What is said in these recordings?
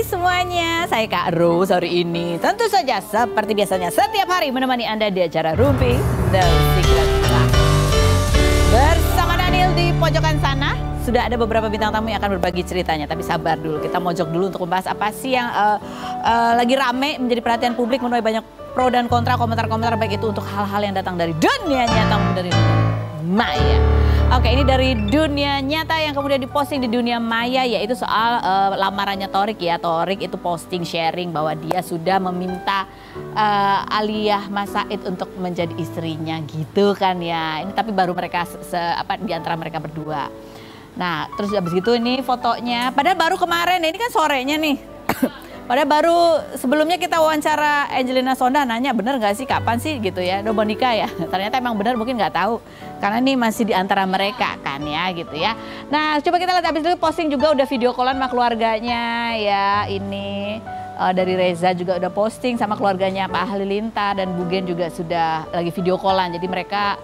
Hai semuanya, saya Kak Rose hari ini. Tentu saja seperti biasanya setiap hari menemani Anda di acara Rumpi The Secret Life. Bersama Daniel di pojokan sana, sudah ada beberapa bintang tamu yang akan berbagi ceritanya. Tapi sabar dulu, kita mojok dulu untuk membahas apa sih yang lagi rame menjadi perhatian publik, menuai banyak pro dan kontra, komentar-komentar baik itu untuk hal-hal yang datang dari dunia nyata maupun dari dunia maya. Oke, ini dari dunia nyata yang kemudian diposting di dunia maya, yaitu soal lamarannya Thorik ya. Thorik itu posting sharing bahwa dia sudah meminta Aliyah Mas Said untuk menjadi istrinya gitu kan ya. Ini tapi baru mereka di antara mereka berdua. Nah, terus habis gitu ini fotonya, padahal baru kemarin, ini kan sorenya nih. Padahal baru sebelumnya kita wawancara Angelina Sonda, nanya bener gak sih kapan sih gitu ya, udah mau nikah ya. Ternyata emang bener, mungkin nggak tahu karena ini masih di antara mereka kan ya gitu ya. Nah coba kita lihat, habis itu posting juga udah video callan sama keluarganya ya. Ini dari Reza juga udah posting sama keluarganya Pak Halilintar, dan Bugen juga sudah lagi video callan. Jadi mereka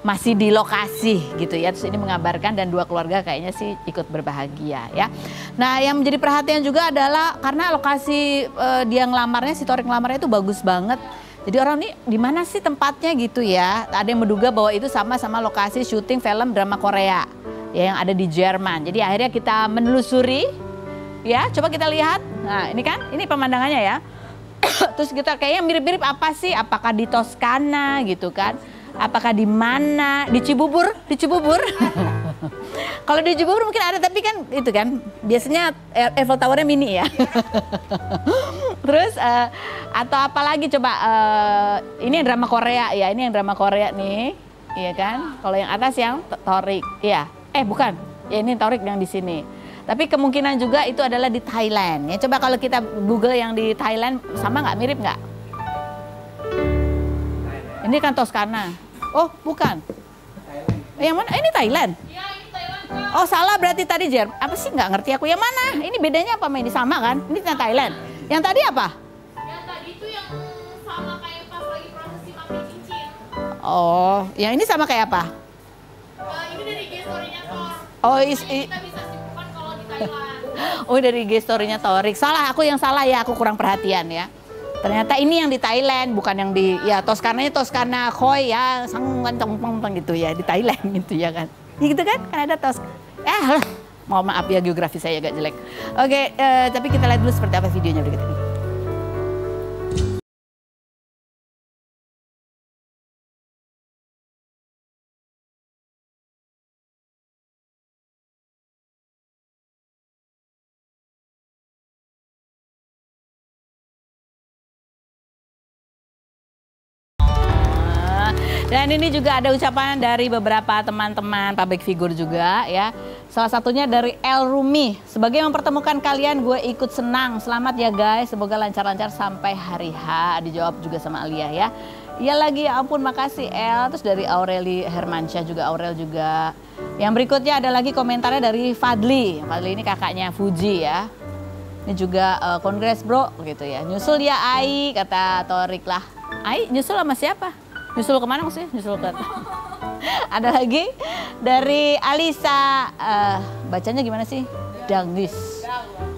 masih di lokasi gitu ya. Terus ini mengabarkan, dan dua keluarga kayaknya sih ikut berbahagia ya. Nah yang menjadi perhatian juga adalah karena lokasi dia ngelamarnya, si Thorik ngelamarnya itu bagus banget. Jadi orang ini di mana sih tempatnya gitu ya. Ada yang menduga bahwa itu sama-sama lokasi syuting film drama Korea ya, yang ada di Jerman. Jadi akhirnya kita menelusuri ya, coba kita lihat. Nah ini kan, ini pemandangannya ya. Terus kita kayaknya mirip-mirip apa sih? Apakah di Toskana gitu kan? Apakah di mana? Di Cibubur? Di Cibubur? Kalau di Cibubur mungkin ada, tapi kan itu kan biasanya Eiffel Tower-nya mini ya. Terus atau apalagi coba, ini yang drama Korea ya, ini yang drama Korea nih, iya kan? Kalau yang atas yang Thorik, iya. Bukan, ya ini Thorik yang di sini. Tapi kemungkinan juga itu adalah di Thailand ya. Coba kalau kita Google yang di Thailand, sama nggak, mirip nggak? Ini kan Toskana. Oh, bukan. Yang mana? Ini Thailand. Iya, ini Thailand, Kak. Oh, salah berarti tadi, Jer. Apa sih, nggak ngerti aku. Yang mana? Ini bedanya apa? Ini sama kan? Ini Thailand. Yang tadi apa? Yang tadi itu yang sama kayak pas lagi prosesi pakai cincin. Oh, yang ini sama kayak apa? Ini dari gestorinya Thor. Oh, kita bisa simpulkan kalau di Thailand. Oh, dari gestorinya Thorik. Salah, aku yang salah ya. Aku kurang perhatian ya. Ternyata ini yang di Thailand, bukan yang di ya Toskananya Toskana Khoi ya, sangat cempeng gitu ya, di Thailand gitu ya kan. Ya gitu kan ada mohon maaf ya, geografi saya agak jelek. Oke, tapi kita lihat dulu seperti apa videonya berikut ini. Dan ini juga ada ucapan dari beberapa teman-teman public figure juga ya. Salah satunya dari El Rumi. Sebagai mempertemukan kalian, gue ikut senang. Selamat ya guys, semoga lancar-lancar sampai hari H. Dijawab juga sama Aliyah ya. Iya lagi, ya ampun makasih El. Terus dari Aureli Hermansyah juga, Aurel juga. Yang berikutnya ada lagi komentarnya dari Fadli. Fadli ini kakaknya Fuji ya. Ini juga kongres bro gitu ya. Nyusul ya Ai, kata Thorik lah. Ai nyusul sama siapa? Nyusul kemana maksudnya? Nyusul ke... Ada lagi dari Alisa, bacanya gimana sih? Dangis.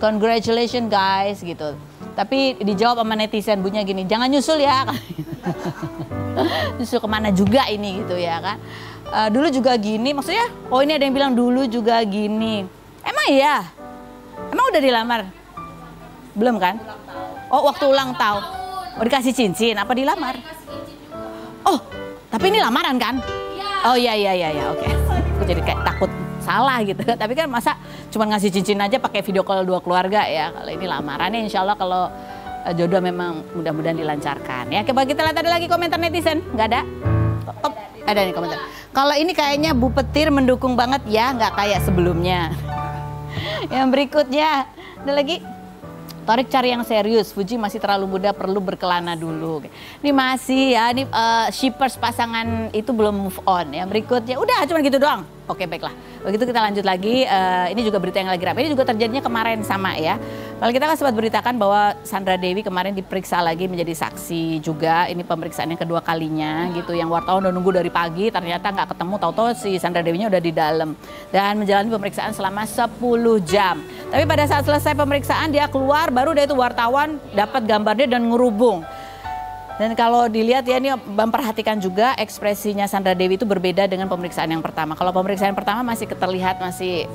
Congratulations guys gitu. Tapi dijawab sama netizen bunyinya gini, jangan nyusul ya. Nyusul kemana juga ini gitu ya kan. Dulu juga gini, maksudnya oh ini ada yang bilang dulu juga gini. Emang iya? Emang udah dilamar? Belum kan? Oh waktu ulang tahun. Oh dikasih cincin, apa dilamar? Oh, tapi ini lamaran kan? Iya. Oh iya, oke. Aku jadi kayak takut salah gitu. Tapi kan masa cuma ngasih cincin aja pakai video call dua keluarga ya. Kalau ini lamarannya insya Allah kalau jodoh memang mudah-mudahan dilancarkan. Ya, coba kita lihat ada lagi komentar netizen. Nggak ada? Oh, ada nih komentar. Kalau ini kayaknya Bu Petir mendukung banget ya, nggak kayak sebelumnya. Yang berikutnya, ada lagi. Thorik cari yang serius, Fuji masih terlalu muda, perlu berkelana dulu. Ini masih ya, ini shippers pasangan itu belum move on ya. Berikutnya, udah cuma gitu doang. Oke baiklah, begitu kita lanjut lagi. Ini juga berita yang lagi rame, ini juga terjadinya kemarin sama ya. Kalau kita kan sempat beritakan bahwa Sandra Dewi kemarin diperiksa lagi menjadi saksi juga. Ini pemeriksaan yang kedua kalinya gitu. Yang wartawan udah nunggu dari pagi, ternyata nggak ketemu. Tahu-tahu si Sandra Dewinya udah di dalam. Dan menjalani pemeriksaan selama 10 jam. Tapi pada saat selesai pemeriksaan dia keluar, baru dia itu wartawan dapat gambarnya dan ngerubung. Dan kalau dilihat ya, ini memperhatikan juga ekspresinya Sandra Dewi itu berbeda dengan pemeriksaan yang pertama. Kalau pemeriksaan pertama masih terlihat masih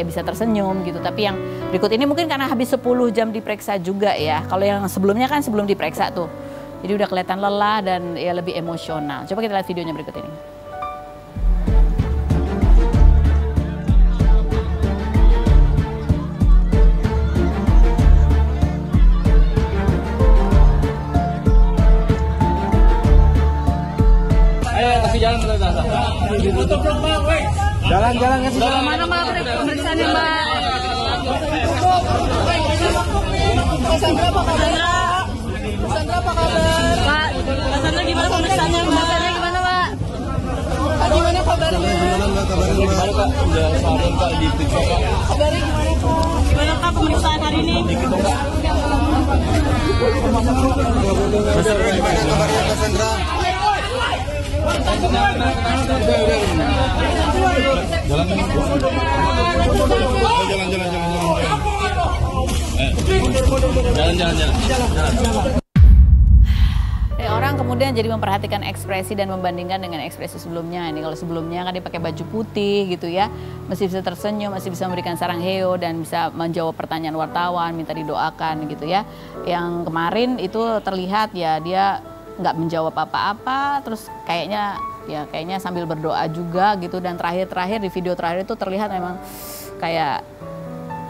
bisa tersenyum gitu. Tapi yang berikut ini mungkin karena habis 10 jam diperiksa juga ya. Kalau yang sebelumnya kan sebelum diperiksa tuh. Jadi udah kelihatan lelah dan ya lebih emosional. Coba kita lihat videonya berikut ini. Jalan kasih jalan. Mana Mbak pemeriksaannya Mbak? Sandra apa kabar? Sandra apa kabar? Pak, Sandra gimana pemeriksaannya Mbak? Sandra gimana Pak? Pak gimana kabarnya? Gimana Pak? Udah seharian Pak diperiksa Pak. Kabarnya gimana Pak? Gimana Pak pemeriksaan hari ini? Kabarnya Pak Sandra. Jalan. Orang kemudian jadi memperhatikan ekspresi dan membandingkan dengan ekspresi sebelumnya. Ini kalau sebelumnya kan dia pakai baju putih gitu ya, masih bisa tersenyum, masih bisa memberikan sarang heo dan bisa menjawab pertanyaan wartawan, minta didoakan gitu ya. Yang kemarin itu terlihat ya dia nggak menjawab apa-apa, terus kayaknya sambil berdoa juga gitu. Dan terakhir di video terakhir itu terlihat memang kayak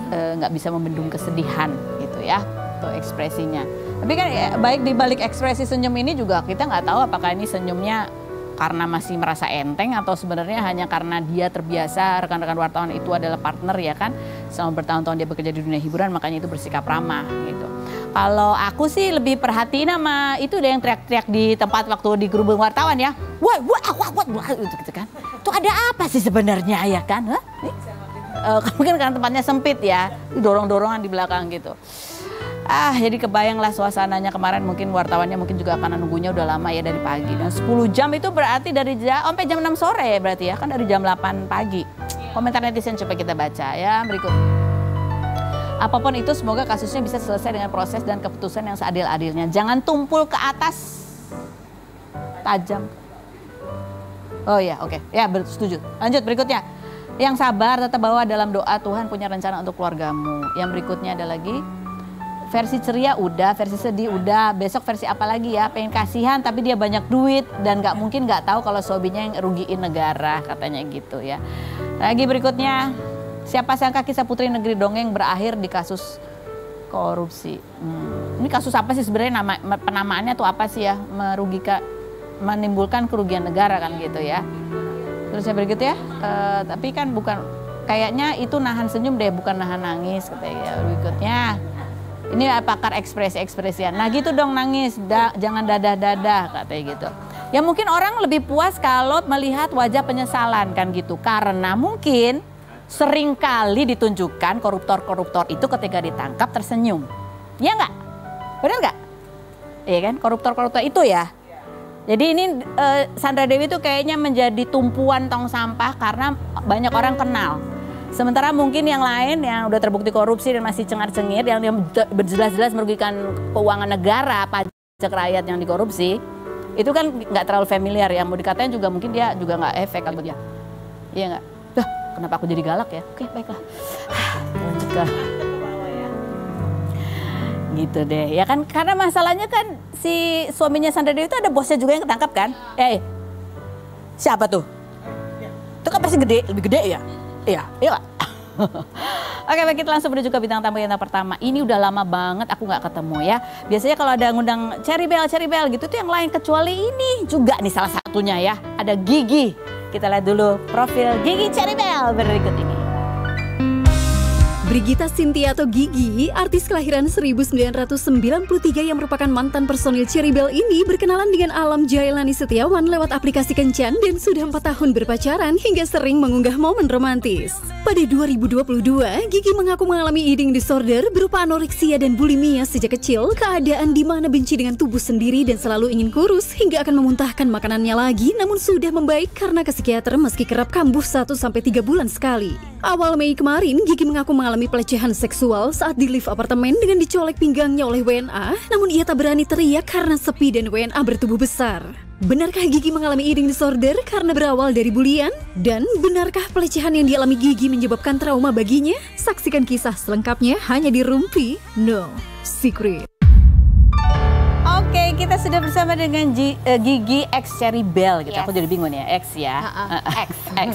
nggak bisa membendung kesedihan gitu ya, tuh ekspresinya. Tapi kan ya, baik di balik ekspresi senyum ini juga kita nggak tahu apakah ini senyumnya karena masih merasa enteng atau sebenarnya hanya karena dia terbiasa, rekan-rekan wartawan itu adalah partner ya kan, selama bertahun-tahun dia bekerja di dunia hiburan, makanya itu bersikap ramah gitu. Kalau aku sih lebih perhatiin sama itu deh yang teriak-teriak di tempat waktu di gerubung wartawan ya. Wah, gitu kan. Itu ada apa sih sebenarnya ya kan? Mungkin karena tempatnya sempit ya, dorong-dorongan di belakang gitu. Jadi kebayanglah suasananya kemarin, mungkin wartawannya mungkin juga karena nunggunya udah lama ya dari pagi. Dan 10 jam itu berarti dari sampai jam 6 sore ya berarti ya, kan dari jam 8 pagi. Komentar netizen coba kita baca ya berikut. Apapun itu semoga kasusnya bisa selesai dengan proses dan keputusan yang seadil-adilnya. Jangan tumpul ke atas, tajam. Oh ya, oke. Ya, setuju. Lanjut berikutnya. Yang sabar tetap bawa dalam doa, Tuhan punya rencana untuk keluargamu. Yang berikutnya ada lagi. Versi ceria udah, versi sedih udah, besok versi apa lagi ya? Pengen kasihan tapi dia banyak duit dan mungkin nggak tahu kalau suaminya yang rugiin negara, katanya gitu ya. Lagi berikutnya, siapa sangka kisah Putri Negeri Dongeng berakhir di kasus korupsi. Ini kasus apa sih sebenarnya, penamaannya tuh apa sih ya? Menimbulkan kerugian negara kan gitu ya. Terus yang berikutnya, tapi kan bukan, kayaknya itu nahan senyum deh, bukan nahan nangis katanya. Berikutnya. Ini pakar ekspresi-ekspresian. Nah gitu dong nangis, jangan dadah-dadah katanya gitu. Ya mungkin orang lebih puas kalau melihat wajah penyesalan kan gitu. Karena mungkin sering kali ditunjukkan koruptor-koruptor itu ketika ditangkap tersenyum. Iya nggak? Benar nggak? Iya kan, koruptor-koruptor itu ya. Jadi ini Sandra Dewi itu kayaknya menjadi tumpuan tong sampah karena banyak orang kenal. Sementara mungkin yang lain yang udah terbukti korupsi dan masih cengar-cengir, yang berjelas-jelas merugikan keuangan negara, pajak rakyat yang dikorupsi, itu kan nggak terlalu familiar ya. Mau dikatain juga mungkin dia juga nggak efek kalau dia. Iya nggak? Kenapa aku jadi galak ya? Oke, baiklah. Lanjut ke. Gitu deh. Ya kan karena masalahnya kan si suaminya Sandra Dewi itu ada bosnya juga yang ketangkap kan? Siapa tuh? Itu kan pasti gede, lebih gede ya? Iya. Oke, baik, kita langsung menuju ke bintang tamu yang pertama. Ini udah lama banget aku nggak ketemu ya. Biasanya kalau ada ngundang Cherry Bell gitu tuh yang lain, kecuali ini juga nih salah satunya ya. Ada Gigi. Kita lihat dulu profil Gigi Cherry Bell berikut ini. Brigita Cynthia atau Gigi, artis kelahiran 1993 yang merupakan mantan personil Cherry Bell ini berkenalan dengan Alam Jailani Setiawan lewat aplikasi Kencan dan sudah 4 tahun berpacaran hingga sering mengunggah momen romantis. Pada 2022, Gigi mengaku mengalami eating disorder berupa anoreksia dan bulimia sejak kecil, keadaan di mana benci dengan tubuh sendiri dan selalu ingin kurus hingga akan memuntahkan makanannya lagi, namun sudah membaik karena ke psikiater meski kerap kambuh 1-3 bulan sekali. Awal Mei kemarin, Gigi mengaku mengalami pelecehan seksual saat di lift apartemen dengan dicolek pinggangnya oleh WNA, namun ia tak berani teriak karena sepi dan WNA bertubuh besar. Benarkah Gigi mengalami eating disorder karena berawal dari bulian? Dan benarkah pelecehan yang dialami Gigi menyebabkan trauma baginya? Saksikan kisah selengkapnya hanya di Rumpi No Secret. Oke, kita sudah bersama dengan Gigi X Cherry Bell gitu. Aku jadi bingung ya, X ya. X.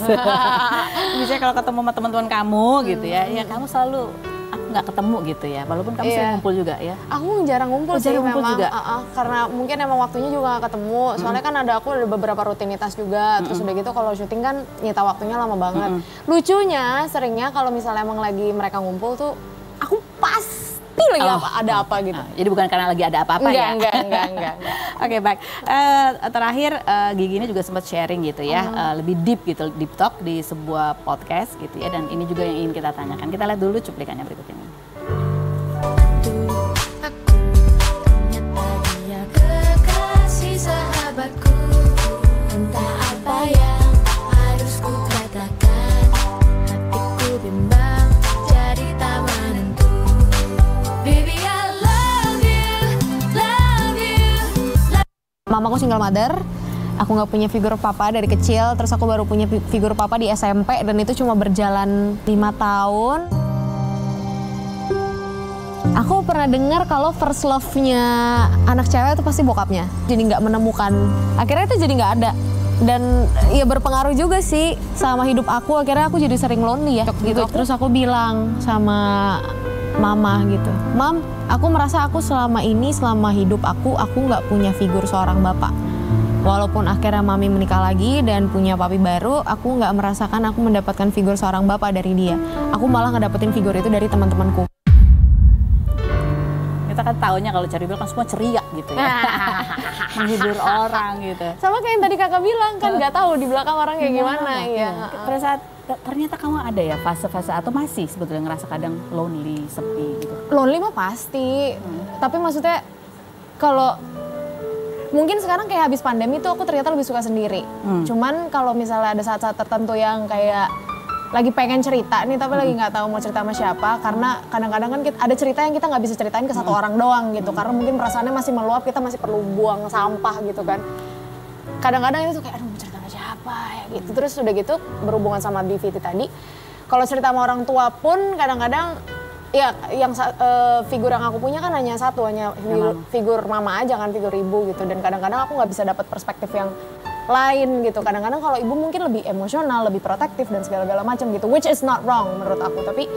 Biasanya kalau ketemu sama teman-teman kamu gitu ya, ya kamu selalu aku nggak ketemu gitu ya. Walaupun kamu sering ngumpul juga ya. Aku jarang ngumpul sih jarang ngumpul memang. juga? Karena mungkin emang waktunya juga nggak ketemu. Soalnya kan ada beberapa rutinitas juga. Terus udah gitu kalau syuting kan nyita waktunya lama banget. Lucunya seringnya kalau misalnya emang lagi mereka ngumpul tuh, aku pasti lagi ada apa gitu. Jadi bukan karena lagi ada apa-apa ya? Enggak. Oke, baik. Terakhir Gigi ini juga sempat sharing gitu ya, lebih deep gitu, deep talk di sebuah podcast gitu ya. Dan ini juga yang ingin kita tanyakan. Kita lihat dulu cuplikannya berikut ini. Mamaku single mother, aku nggak punya figur papa dari kecil, terus aku baru punya figur papa di SMP dan itu cuma berjalan 5 tahun. Aku pernah dengar kalau first love-nya anak cewek itu pasti bokapnya, jadi nggak menemukan. Akhirnya itu jadi nggak ada. Dan ya berpengaruh juga sih sama hidup aku, akhirnya aku jadi sering lonely ya gitu. Terus aku bilang sama mama gitu, Mam, aku merasa aku selama hidup aku nggak punya figur seorang bapak. Walaupun akhirnya mami menikah lagi dan punya papi baru, aku nggak merasakan aku mendapatkan figur seorang bapak dari dia. Aku malah ngedapetin figur itu dari teman-temanku. Kita kan taunya kalau Cherry Bell kan semua ceria gitu ya. Menghibur orang gitu. Sama kayak yang tadi kakak bilang kan, nggak tahu di belakang orang kayak gimana. Iya. Pada saat ternyata kamu ada ya fase-fase atau masih sebetulnya ngerasa kadang lonely, sepi gitu? Lonely mah pasti, tapi maksudnya kalau mungkin sekarang kayak habis pandemi tuh aku ternyata lebih suka sendiri. Cuman kalau misalnya ada saat-saat tertentu yang kayak lagi pengen cerita nih tapi lagi nggak tahu mau cerita sama siapa, karena kadang-kadang kan ada cerita yang kita nggak bisa ceritain ke satu orang doang gitu, karena mungkin perasaannya masih meluap, kita masih perlu buang sampah gitu kan. Kadang-kadang itu kayak aduh mau cerita sama siapa ya gitu. Terus udah gitu berhubungan sama DVT tadi, kalau cerita sama orang tua pun kadang-kadang ya yang figur yang aku punya kan hanya satu, hanya figur mama aja kan, figur ibu gitu. Dan kadang-kadang aku nggak bisa dapat perspektif yang lain gitu. Kadang-kadang kalau ibu mungkin lebih emosional, lebih protektif dan segala-gala macam gitu, which is not wrong menurut aku. Tapi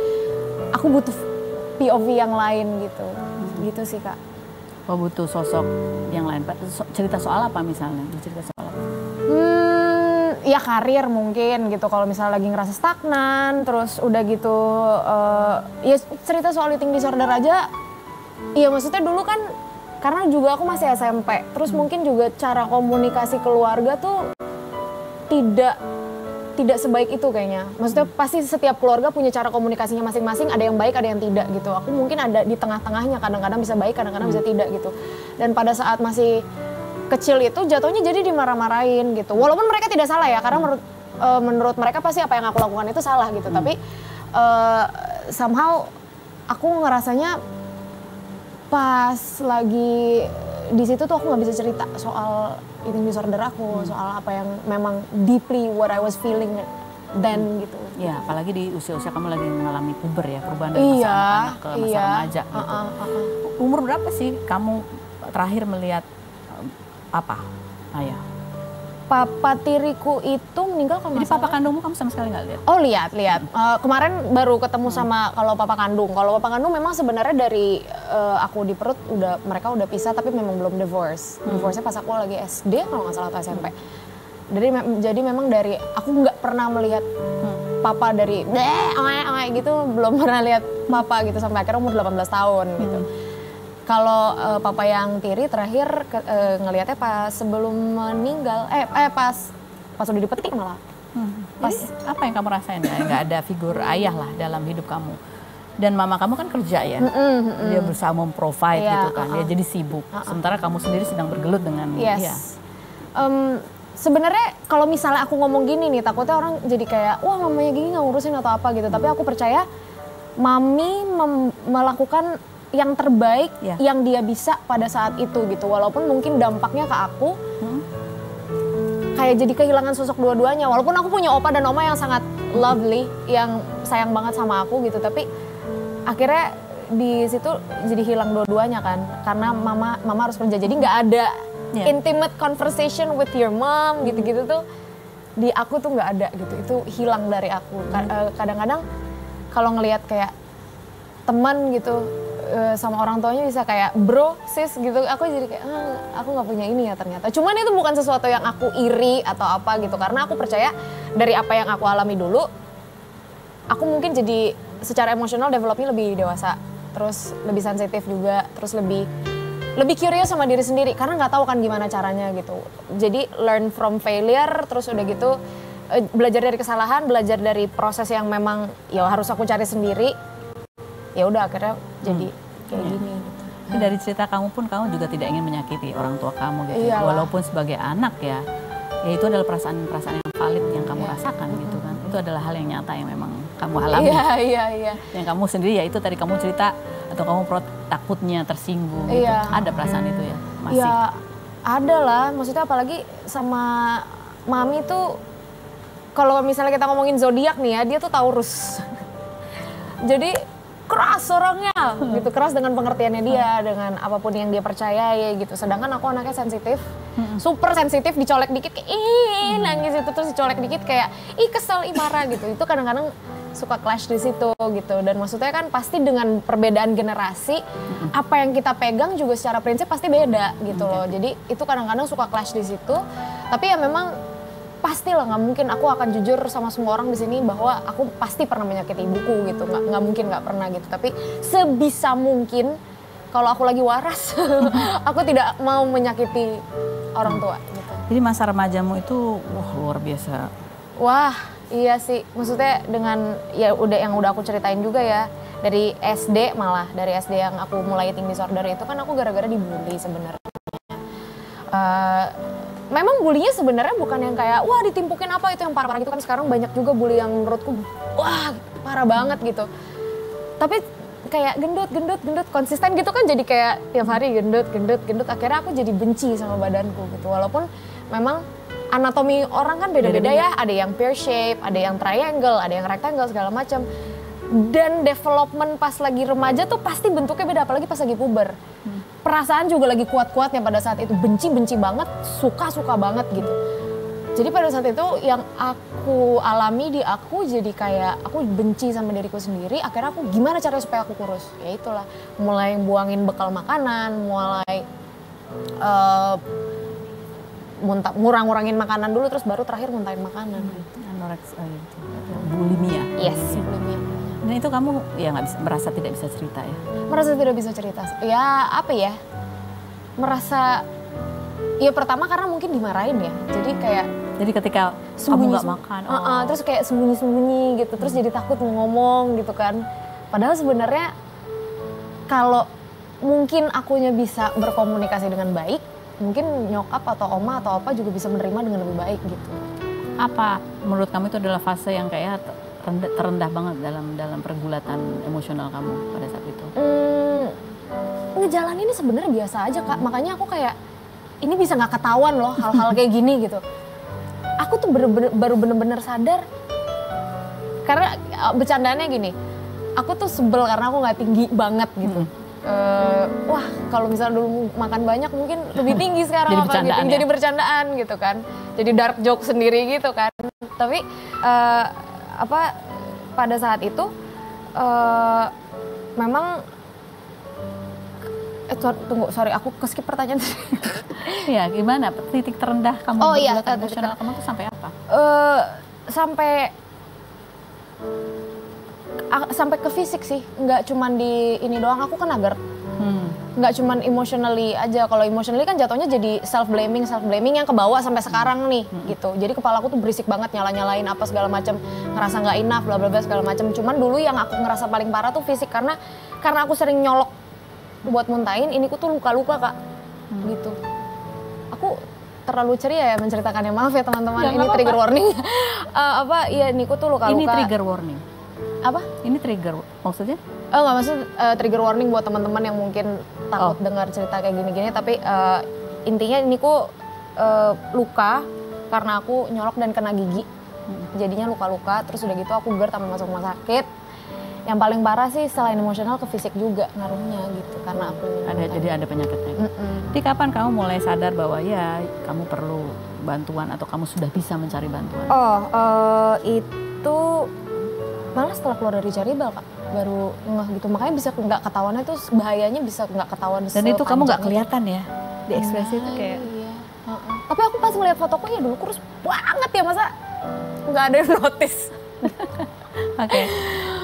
aku butuh POV yang lain gitu, gitu sih Kak. Oh, butuh sosok yang lain. Cerita soal apa misalnya? Cerita soal apa? Ya karir mungkin gitu, kalau misalnya lagi ngerasa stagnan, terus udah gitu ya cerita soal eating disorder aja. Iya maksudnya dulu kan karena juga aku masih SMP, terus mungkin juga cara komunikasi keluarga tuh tidak sebaik itu kayaknya. Maksudnya pasti setiap keluarga punya cara komunikasinya masing-masing, ada yang baik ada yang tidak gitu. Aku mungkin ada di tengah-tengahnya, kadang-kadang bisa baik kadang-kadang bisa tidak gitu. Dan pada saat masih kecil itu jatuhnya jadi dimarah-marahin gitu. Walaupun mereka tidak salah ya, karena menurut mereka pasti apa yang aku lakukan itu salah gitu. Tapi somehow aku ngerasanya pas lagi di situ tuh aku nggak bisa cerita soal eating disorder aku, soal apa yang memang deeply what I was feeling then gitu. Ya, apalagi di usia-usia kamu lagi mengalami puber ya, perubahan dari masa anak-anak ke masa remaja gitu. Umur berapa sih kamu terakhir melihat apa ayah? Papa tiriku itu meninggal kalau Jadi papa kandungmu kamu sama sekali nggak lihat? Oh lihat. Kemarin baru ketemu sama kalau papa kandung. Kalau papa kandung memang sebenarnya dari aku di perut mereka udah pisah tapi memang belum divorce. Divorce-nya pas aku lagi SD kalau nggak salah atau SMP. Jadi memang dari aku nggak pernah melihat papa dari gitu, belum pernah lihat papa gitu sampai akhirnya umur 18 tahun gitu. Kalau papa yang tiri terakhir ngelihatnya pas sebelum meninggal, pas udah dipetik malah. Jadi apa yang kamu rasain ya? Nggak ada figur ayah lah dalam hidup kamu. Dan mama kamu kan kerja ya, dia berusaha memprovide gitu kan, dia jadi sibuk. Sementara kamu sendiri sedang bergelut dengan sebenarnya kalau misalnya aku ngomong gini nih, takutnya orang jadi kayak, wah mamanya gini nggak ngurusin atau apa gitu. Tapi aku percaya mami melakukan yang terbaik yang dia bisa pada saat itu gitu. Walaupun mungkin dampaknya ke aku kayak jadi kehilangan sosok dua-duanya. Walaupun aku punya opa dan oma yang sangat lovely, yang sayang banget sama aku gitu. Tapi akhirnya di situ jadi hilang dua-duanya kan. Karena mama harus kerja, jadi nggak ada intimate conversation with your mom gitu-gitu tuh di aku tuh nggak ada gitu. Itu hilang dari aku. Kadang-kadang kalau ngelihat kayak teman gitu sama orang tuanya bisa kayak bro, sis gitu, aku jadi kayak aku nggak punya ini ya ternyata. Cuman itu bukan sesuatu yang aku iri atau apa gitu, karena aku percaya dari apa yang aku alami dulu, aku mungkin jadi secara emosional developnya lebih dewasa, terus lebih sensitif juga, terus lebih curious sama diri sendiri karena nggak tahu kan gimana caranya gitu. Jadi learn from failure, terus udah gitu belajar dari kesalahan, belajar dari proses yang memang ya harus aku cari sendiri. Ya udah akhirnya jadi kayak gini. Gitu. Dari cerita kamu pun kamu juga tidak ingin menyakiti orang tua kamu gitu. Walaupun sebagai anak ya itu adalah perasaan-perasaan yang valid yang kamu rasakan gitu kan. Itu adalah hal yang nyata yang memang kamu alami. Iya. Yang kamu sendiri ya itu tadi kamu cerita atau kamu takutnya tersinggung gitu. Ada perasaan itu ya masih? Ya ada lah, maksudnya apalagi sama mami tuh kalau misalnya kita ngomongin zodiak nih ya, dia tuh Taurus. Jadi keras orangnya gitu, keras dengan pengertiannya dia, dengan apapun yang dia percayai gitu. Sedangkan aku anaknya sensitif, super sensitif, dicolek dikit kayak nangis itu, terus dicolek dikit kayak kesel, marah gitu. Itu kadang-kadang suka clash di situ gitu. Dan maksudnya kan pasti dengan perbedaan generasi, apa yang kita pegang juga secara prinsip pasti beda gitu loh. Jadi itu kadang-kadang suka clash di situ. Tapi ya memang pastilah nggak mungkin aku akan jujur sama semua orang di sini bahwa aku pasti pernah menyakiti ibuku gitu. Nggak mungkin nggak pernah gitu. Tapi sebisa mungkin kalau aku lagi waras, aku tidak mau menyakiti orang tua gitu. Jadi masa remajamu itu luar biasa. Wah, iya sih. Maksudnya dengan ya yang udah aku ceritain juga ya. Dari SD malah, dari SD yang aku mulai eating disorder itu kan aku gara-gara dibully sebenarnya. Memang bulinya sebenarnya bukan yang kayak wah ditimpukin apa itu yang parah-parah gitu kan. Sekarang banyak juga bully yang menurutku wah parah banget gitu. Tapi kayak gendut konsisten gitu kan, jadi kayak tiap hari gendut. Akhirnya aku jadi benci sama badanku gitu. Walaupun memang anatomi orang kan beda-beda ya. Ada yang pear shape, ada yang triangle, ada yang rectangle segala macam. Dan development pas lagi remaja tuh pasti bentuknya beda, apalagi pas lagi puber. Perasaan juga lagi kuat-kuatnya pada saat itu, benci banget, suka banget gitu. Jadi pada saat itu yang aku alami di aku jadi kayak aku benci sama diriku sendiri. Akhirnya aku gimana caranya supaya aku kurus? Ya itulah, mulai buangin bekal makanan, mulai ngurangin makanan dulu, terus baru terakhir muntahin makanan. Anoreksia gitu. Bulimia. Yes, bulimia. Dan itu kamu ya merasa tidak bisa cerita ya? Merasa tidak bisa cerita. Ya apa ya? Merasa ya pertama karena mungkin dimarahin ya. Jadi ketika kamu nggak makan, terus kayak sembunyi gitu, terus jadi takut mau ngomong gitu kan. Padahal sebenarnya kalau mungkin akunya bisa berkomunikasi dengan baik, mungkin nyokap atau oma atau apa juga bisa menerima dengan lebih baik gitu. Apa menurut kamu itu adalah fase yang kayak terendah banget dalam pergulatan emosional kamu pada saat itu? Ngejalaninnya sebenarnya biasa aja Kak, makanya aku kayak ini bisa nggak ketahuan loh hal-hal kayak gini gitu. Aku tuh baru bener-bener sadar karena bercandaannya gini, aku tuh sebel karena aku nggak tinggi banget gitu. Wah kalau misalnya dulu makan banyak mungkin lebih tinggi sekarang apa gitu, jadi bercandaan gitu kan, jadi dark joke sendiri gitu kan. Tapi pada saat itu memang Tunggu, sorry, aku keskip pertanyaan. Iya, gimana titik terendah kamu Oh, iya, berbuat titik emosional kamu tuh sampai apa? Sampai ke fisik sih, nggak cuman di ini doang. Aku kan agak nggak cuman emotionally aja. Kalau emotionally kan jatuhnya jadi self blaming yang kebawa sampai sekarang nih gitu. Jadi kepala aku tuh berisik banget, nyalain apa segala macam, ngerasa nggak enough bla bla bla segala macam. Cuman dulu yang aku ngerasa paling parah tuh fisik, karena aku sering nyolok buat muntahin, ini ku tuh luka-luka Kak. Gitu. Aku terlalu ceria ya menceritakannya, maaf ya teman-teman. Ini trigger warning. Ini ku tuh luka-luka. Ini trigger warning. Apa? Ini trigger maksudnya? Nggak, maksud trigger warning buat teman-teman yang mungkin takut dengar cerita kayak gini-gini. Tapi intinya ini ku luka karena aku nyolok dan kena gigi. Jadinya luka-luka, terus udah gitu aku GERD sampai masuk rumah sakit. Yang paling parah sih selain emosional ke fisik juga ngaruhnya gitu, karena aku jadi ada penyakitnya. Jadi kapan kamu mulai sadar bahwa ya kamu perlu bantuan atau kamu sudah bisa mencari bantuan? Itu malah setelah keluar dari Caribal Kak, baru ngeh gitu. Makanya bisa nggak ketahuan, itu bahayanya bisa nggak ketahuan. Dan itu kamu nggak kelihatan ya di ekspresi itu kayak. Iya. Tapi aku pas ngeliat fotoku ya dulu kurus banget ya, masa nggak ada yang notice. Oke.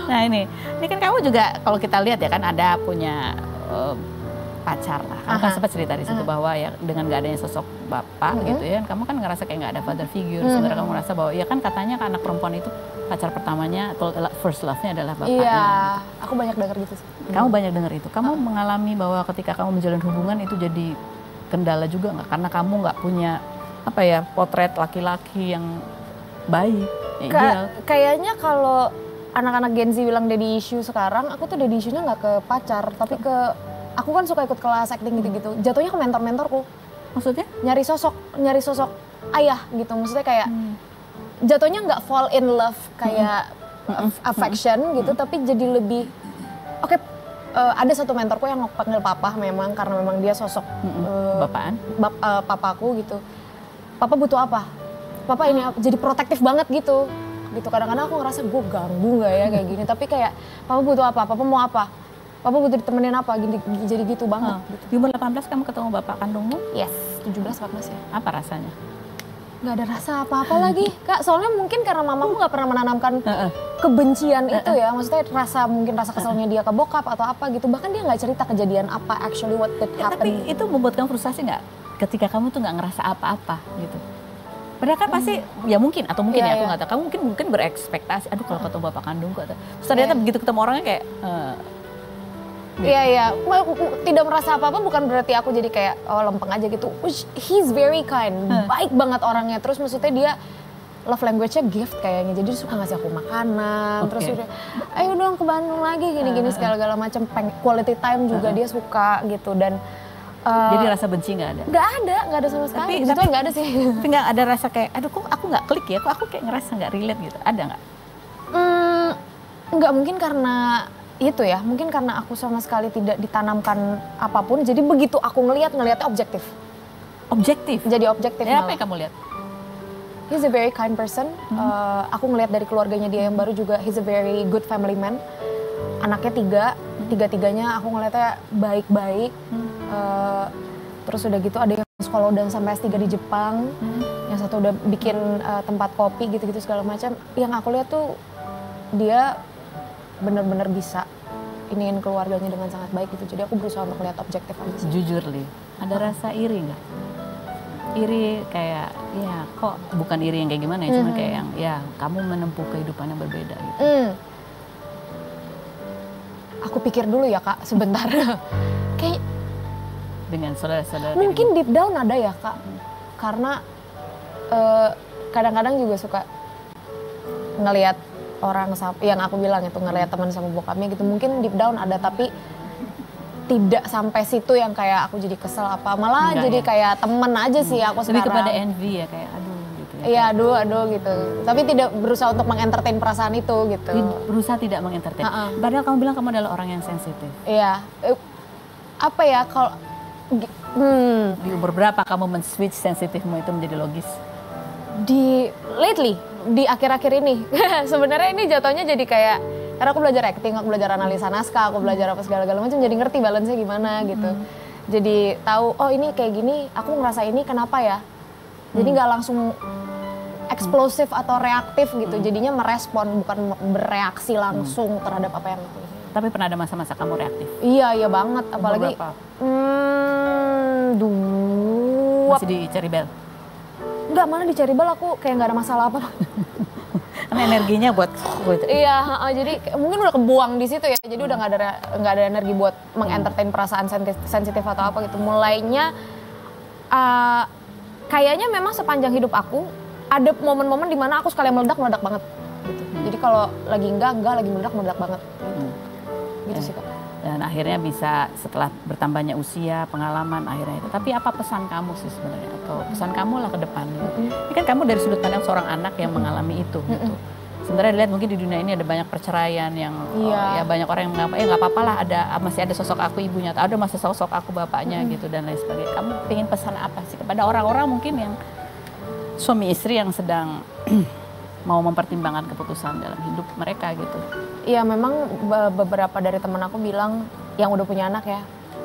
Nah ini kan kamu juga kalau kita lihat ya kan ada punya pacar lah. Kamu kan sempat cerita di situ bahwa ya dengan gak adanya sosok bapak gitu ya, kamu kan ngerasa kayak gak ada father figure. Sebenarnya kamu ngerasa bahwa ya kan katanya kan anak perempuan itu pacar pertamanya atau first love-nya adalah bapaknya. Iya, aku banyak dengar gitu sih. Kamu banyak dengar itu. Kamu mengalami bahwa ketika kamu menjalin hubungan itu jadi kendala juga nggak? Karena kamu nggak punya potret laki-laki yang baik. Kayaknya kalau anak-anak Gen Z bilang daddy issue sekarang, aku tuh daddy issue-nya nggak ke pacar, tapi aku kan suka ikut kelas acting gitu-gitu. Jatuhnya ke mentor-mentorku. Maksudnya? Nyari sosok ayah gitu. Maksudnya kayak jatuhnya nggak fall in love kayak affection gitu, tapi jadi lebih ada satu mentorku yang panggil papa memang, karena memang dia sosok papaku gitu. Papa butuh apa? Papa ini jadi protektif banget gitu. Kadang-kadang aku ngerasa gue ganggu nggak ya kayak gini, tapi kayak papa butuh apa, papa mau apa, papa butuh ditemenin apa, jadi gitu banget. Gitu. Di umur 18 kamu ketemu bapak kandungmu? Yes, 17-18 ya. Apa rasanya? Nggak ada rasa apa-apa lagi Kak, soalnya mungkin karena mamaku nggak pernah menanamkan kebencian itu ya, maksudnya mungkin rasa keselnya dia ke bokap atau apa gitu, bahkan dia nggak cerita kejadian apa actually what did happen. Tapi itu membuat kamu frustasi nggak ketika kamu tuh nggak ngerasa apa-apa gitu? Padahal kan pasti ya mungkin aku nggak tahu, kamu mungkin berekspektasi, aduh kalau ketemu bapak kandungku atau terus ternyata begitu ketemu orangnya kayak Iya. Tidak merasa apa-apa bukan berarti aku jadi kayak lempeng aja gitu. He's very kind, baik banget orangnya. Terus maksudnya dia love language-nya gift kayaknya. Jadi dia suka ngasih aku makanan. Terus udah, ayo dong ke Bandung lagi gini-gini segala macam. Quality time juga dia suka gitu. Dan jadi rasa benci nggak ada? Nggak ada sama sekali. Tapi nggak ada sih. Tapi nggak ada rasa kayak, aduh kok aku nggak klik ya, kok aku kayak ngerasa nggak relate gitu. Ada nggak? Nggak, mungkin karena itu ya, mungkin karena aku sama sekali tidak ditanamkan apapun, jadi begitu aku ngelihatnya objektif. Jadi objektif. Ya, apa yang kamu lihat? He's a very kind person. Aku ngelihat dari keluarganya dia yang baru juga, he's a very good family man. Anaknya tiga-tiganya aku ngelihatnya baik-baik. Terus udah gitu ada yang sekolah udah sampai S3 di Jepang, yang satu udah bikin tempat kopi gitu-gitu segala macam. Yang aku lihat tuh dia benar-benar bisa iniin keluarganya dengan sangat baik gitu. Jadi aku berusaha untuk lihat objektif aja sih. Jujur Li, ada rasa iri nggak? Iri kayak, ya kok bukan iri yang kayak gimana ya, cuma kayak yang ya kamu menempuh kehidupan yang berbeda gitu. Aku pikir dulu ya Kak, sebentar. Kayak dengan saudara-saudara. Mungkin deep down ada ya Kak, karena kadang-kadang juga suka ngelihat orang yang aku bilang itu ngelihat teman sama bokapnya gitu, mungkin deep down ada, tapi tidak sampai situ yang kayak aku jadi kesel apa, malah jadi kayak temen aja sih aku sekarang. Lebih kepada envy ya, kayak aduh gitu ya. Iya, aduh gitu. Tapi tidak berusaha untuk mengentertain perasaan itu gitu. Berusaha tidak mengentertain. Padahal kamu bilang kamu adalah orang yang sensitif. Iya. Apa ya kalau di umur berapa kamu men-switch sensitifmu itu menjadi logis? Di akhir-akhir ini. Sebenarnya ini jatuhnya jadi kayak Karena aku belajar acting, aku belajar analisa naskah, aku belajar apa segala-gala macam, jadi ngerti balance-nya gimana gitu. Jadi tahu, oh ini kayak gini, aku ngerasa ini kenapa ya. Jadi nggak langsung eksplosif atau reaktif gitu, jadinya merespon bukan bereaksi langsung terhadap apa yang aku. Tapi pernah ada masa-masa kamu reaktif? Iya banget, apalagi berapa? dua. Masih di Ceribel? Enggak, mana di Ceribel aku kayak nggak ada masalah apa. Karena energinya buat gitu. Iya, jadi mungkin udah kebuang di situ ya. Jadi udah nggak ada energi buat mengentertain perasaan sensitif atau apa gitu. Mulainya kayaknya memang sepanjang hidup aku ada momen-momen di mana aku sekalian meledak banget gitu. Jadi kalau lagi enggak, lagi meledak banget gitu. Gitu sih Kak. Dan akhirnya bisa setelah bertambahnya usia, pengalaman akhirnya itu. Tapi apa pesan kamu sih sebenarnya? Atau pesan kamu lah ke depan? Ini kan kamu dari sudut pandang seorang anak yang mengalami itu gitu. Sebenarnya dilihat mungkin di dunia ini ada banyak perceraian yang ya banyak orang yang menganggap nggak apa-apa lah, masih ada sosok aku ibunya, atau ada masih sosok aku bapaknya gitu dan lain sebagainya. Kamu pengen pesan apa sih kepada orang-orang mungkin yang suami istri yang sedang mau mempertimbangkan keputusan dalam hidup mereka gitu? Iya, memang beberapa dari teman aku bilang yang udah punya anak ya,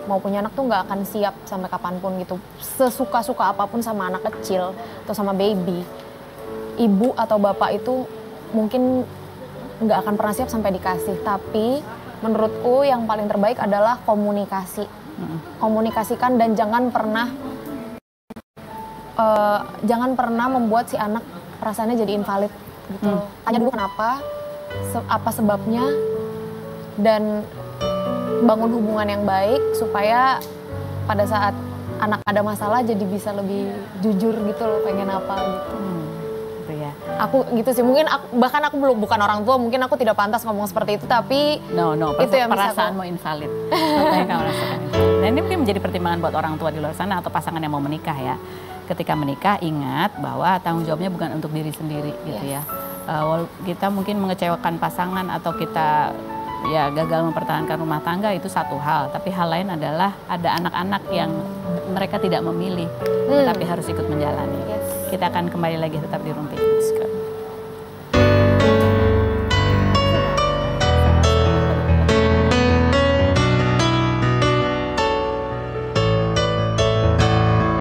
mau punya anak tuh nggak akan siap sampai kapanpun gitu. Sesuka-suka apapun sama anak kecil atau sama baby, ibu atau bapak itu mungkin nggak akan pernah siap sampai dikasih. Tapi menurutku yang paling terbaik adalah komunikasi. Komunikasikan dan jangan pernah membuat si anak rasanya jadi invalid gitu. Tanya dulu kenapa, apa sebabnya, dan bangun hubungan yang baik supaya pada saat anak ada masalah jadi bisa lebih jujur gitu loh, pengen apa gitu. Gitu ya. Aku gitu sih, mungkin bahkan aku bukan orang tua, mungkin aku tidak pantas ngomong seperti itu, tapi itu yang perasaanmu invalid. Apa yang kamu rasakan invalid. Dan ini mungkin menjadi pertimbangan buat orang tua di luar sana atau pasangan yang mau menikah ya. Ketika menikah ingat bahwa tanggung jawabnya bukan untuk diri sendiri gitu ya. Kita mungkin mengecewakan pasangan atau kita ya gagal mempertahankan rumah tangga itu satu hal, tapi hal lain adalah ada anak-anak yang mereka tidak memilih tetapi harus ikut menjalani. Kita akan kembali lagi tetap di Rumpi.